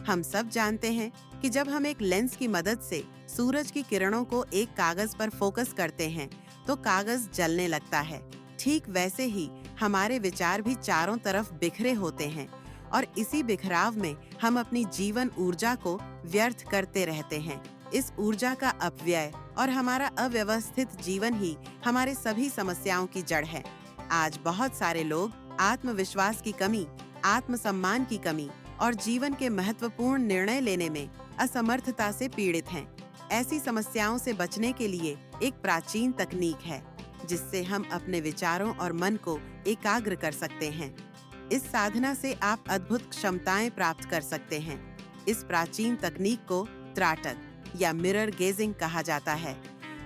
हम सब जानते हैं कि जब हम एक लेंस की मदद से सूरज की किरणों को एक कागज पर फोकस करते हैं तो कागज जलने लगता है। ठीक वैसे ही हमारे विचार भी चारों तरफ बिखरे होते हैं और इसी बिखराव में हम अपनी जीवन ऊर्जा को व्यर्थ करते रहते हैं। इस ऊर्जा का अपव्यय और हमारा अव्यवस्थित जीवन ही हमारे सभी समस्याओं की जड़ है। आज बहुत सारे लोग आत्मविश्वास की कमी, आत्मसम्मान की कमी और जीवन के महत्वपूर्ण निर्णय लेने में असमर्थता से पीड़ित हैं। ऐसी समस्याओं से बचने के लिए एक प्राचीन तकनीक है जिससे हम अपने विचारों और मन को एकाग्र कर सकते हैं। इस साधना से आप अद्भुत क्षमताएं प्राप्त कर सकते हैं। इस प्राचीन तकनीक को त्राटक या मिरर गेजिंग कहा जाता है।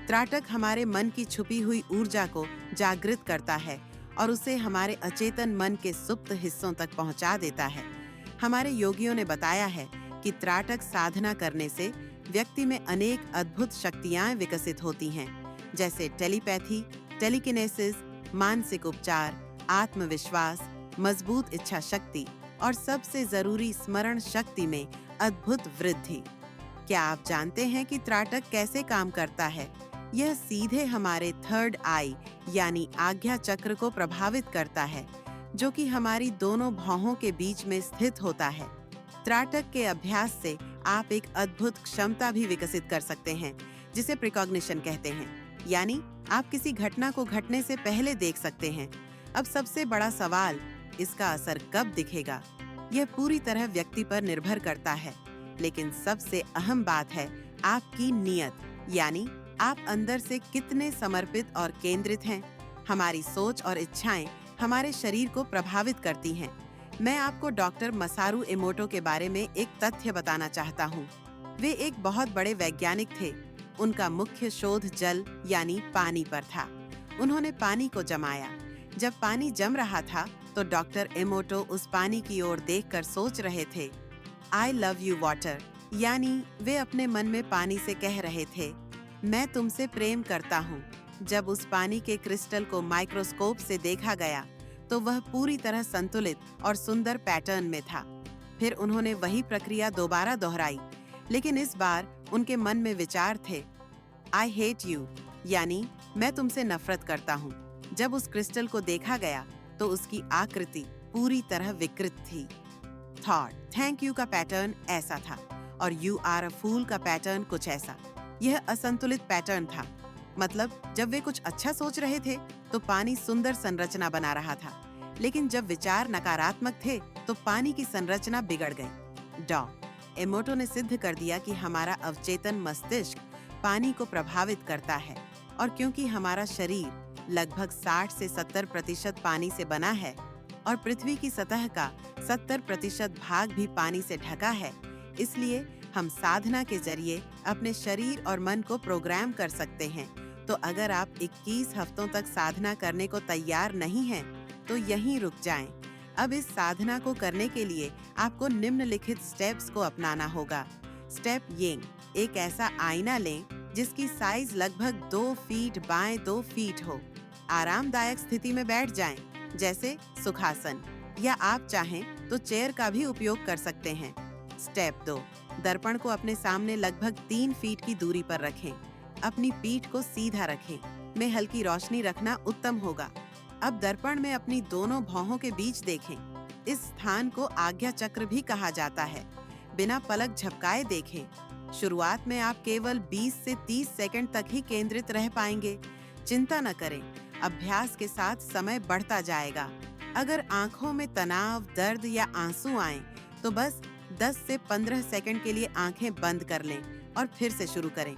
त्राटक हमारे मन की छुपी हुई ऊर्जा को जागृत करता है और उसे हमारे अचेतन मन के सुप्त हिस्सों तक पहुंचा देता है। हमारे योगियों ने बताया है कि त्राटक साधना करने से व्यक्ति में अनेक अद्भुत शक्तियां विकसित होती हैं, जैसे टेलीपैथी, टेलीकिनेसिस, मानसिक उपचार, आत्मविश्वास, मजबूत इच्छा शक्ति और सबसे जरूरी स्मरण शक्ति में अद्भुत वृद्धि। क्या आप जानते हैं कि त्राटक कैसे काम करता है? यह सीधे हमारे थर्ड आई यानी आज्ञा चक्र को प्रभावित करता है, जो कि हमारी दोनों भौहों के बीच में स्थित होता है। त्राटक के अभ्यास से आप एक अद्भुत क्षमता भी विकसित कर सकते हैं, जिसे प्रिकॉग्निशन कहते हैं, यानी आप किसी घटना को घटने से पहले देख सकते हैं। अब सबसे बड़ा सवाल, इसका असर कब दिखेगा? यह पूरी तरह व्यक्ति पर निर्भर करता है, लेकिन सबसे अहम बात है आपकी नीयत, यानी आप अंदर से कितने समर्पित और केंद्रित हैं। हमारी सोच और इच्छाएं हमारे शरीर को प्रभावित करती हैं। मैं आपको डॉक्टर मसारू इमोटो के बारे में एक तथ्य बताना चाहता हूँ। वे एक बहुत बड़े वैज्ञानिक थे। उनका मुख्य शोध जल यानी पानी पर था। उन्होंने पानी को जमाया। जब पानी जम रहा था तो डॉक्टर इमोटो उस पानी की ओर देखकर सोच रहे थे, आई लव यू वाटर, यानी वे अपने मन में पानी से कह रहे थे, मैं तुमसे प्रेम करता हूँ। जब उस पानी के क्रिस्टल को माइक्रोस्कोप से देखा गया तो वह पूरी तरह संतुलित और सुंदर पैटर्न में था। फिर उन्होंने वही प्रक्रिया दोबारा दोहराई, लेकिन इस बार उनके मन में विचार थे, आई हेट यू, यानी मैं तुमसे नफरत करता हूँ। जब उस क्रिस्टल को देखा गया तो उसकी आकृति पूरी तरह विकृत थी। थॉट, थैंक यू का पैटर्न ऐसा था और यू आर अ फूल का पैटर्न कुछ ऐसा। यह असंतुलित पैटर्न था। मतलब जब वे कुछ अच्छा सोच रहे थे तो पानी सुंदर संरचना बना रहा था, लेकिन जब विचार नकारात्मक थे तो पानी की संरचना बिगड़ गई। डॉ इमोटो ने सिद्ध कर दिया कि हमारा अवचेतन मस्तिष्क पानी को प्रभावित करता है, और क्योंकि हमारा शरीर लगभग 60 से 70% पानी से बना है और पृथ्वी की सतह का 70% भाग भी पानी से ढका है, इसलिए हम साधना के जरिए अपने शरीर और मन को प्रोग्राम कर सकते हैं। तो अगर आप 21 हफ्तों तक साधना करने को तैयार नहीं हैं, तो यहीं रुक जाएं। अब इस साधना को करने के लिए आपको निम्नलिखित स्टेप्स को अपनाना होगा। स्टेप ये, एक ऐसा आईना लें जिसकी साइज लगभग 2 फीट बाय 2 फीट हो। आरामदायक स्थिति में बैठ जाएं, जैसे सुखासन, या आप चाहें तो चेयर का भी उपयोग कर सकते हैं। स्टेप 2, दर्पण को अपने सामने लगभग 3 फीट की दूरी पर रखें। अपनी पीठ को सीधा रखें। में हल्की रोशनी रखना उत्तम होगा। अब दर्पण में अपनी दोनों भौहों के बीच देखें। इस स्थान को आज्ञा चक्र भी कहा जाता है। बिना पलक झपकाए देखें। शुरुआत में आप केवल 20 से 30 सेकंड तक ही केंद्रित रह पाएंगे। चिंता न करें, अभ्यास के साथ समय बढ़ता जाएगा। अगर आंखों में तनाव, दर्द या आंसू आए तो बस 10 से 15 सेकंड के लिए आंखें बंद कर लें और फिर से शुरू करें।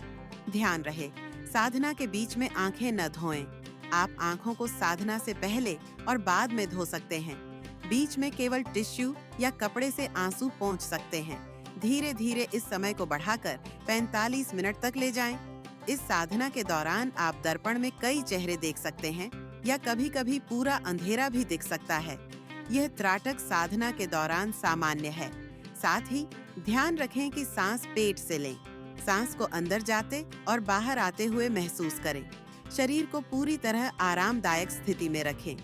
ध्यान रहे, साधना के बीच में आंखें न धोएं। आप आंखों को साधना से पहले और बाद में धो सकते हैं। बीच में केवल टिश्यू या कपड़े से आंसू पोंछ सकते हैं। धीरे धीरे इस समय को बढ़ाकर 45 मिनट तक ले जाएं। इस साधना के दौरान आप दर्पण में कई चेहरे देख सकते हैं या कभी-कभी पूरा अंधेरा भी दिख सकता है। यह त्राटक साधना के दौरान सामान्य है। साथ ही ध्यान रखें कि सांस पेट से लें। सांस को अंदर जाते और बाहर आते हुए महसूस करें। शरीर को पूरी तरह आरामदायक स्थिति में रखें।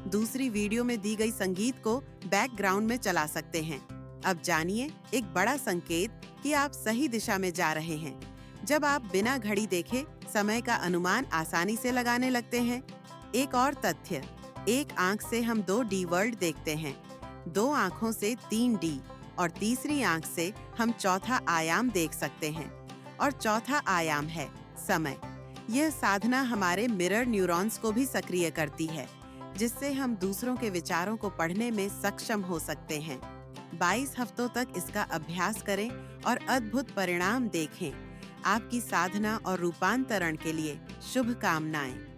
दूसरी वीडियो में दी गई संगीत को बैकग्राउंड में चला सकते हैं। अब जानिए एक बड़ा संकेत कि आप सही दिशा में जा रहे हैं। जब आप बिना घड़ी देखे समय का अनुमान आसानी से लगाने लगते हैं। एक और तथ्य, एक आंख से हम 2D वर्ल्ड देखते हैं, 2 आंखों से 3D और तीसरी आंख से हम चौथा आयाम देख सकते हैं। और चौथा आयाम है समय। यह साधना हमारे मिरर न्यूरॉन्स को भी सक्रिय करती है, जिससे हम दूसरों के विचारों को पढ़ने में सक्षम हो सकते हैं। 22 हफ्तों तक इसका अभ्यास करें और अद्भुत परिणाम देखें। आपकी साधना और रूपांतरण के लिए शुभकामनाएं।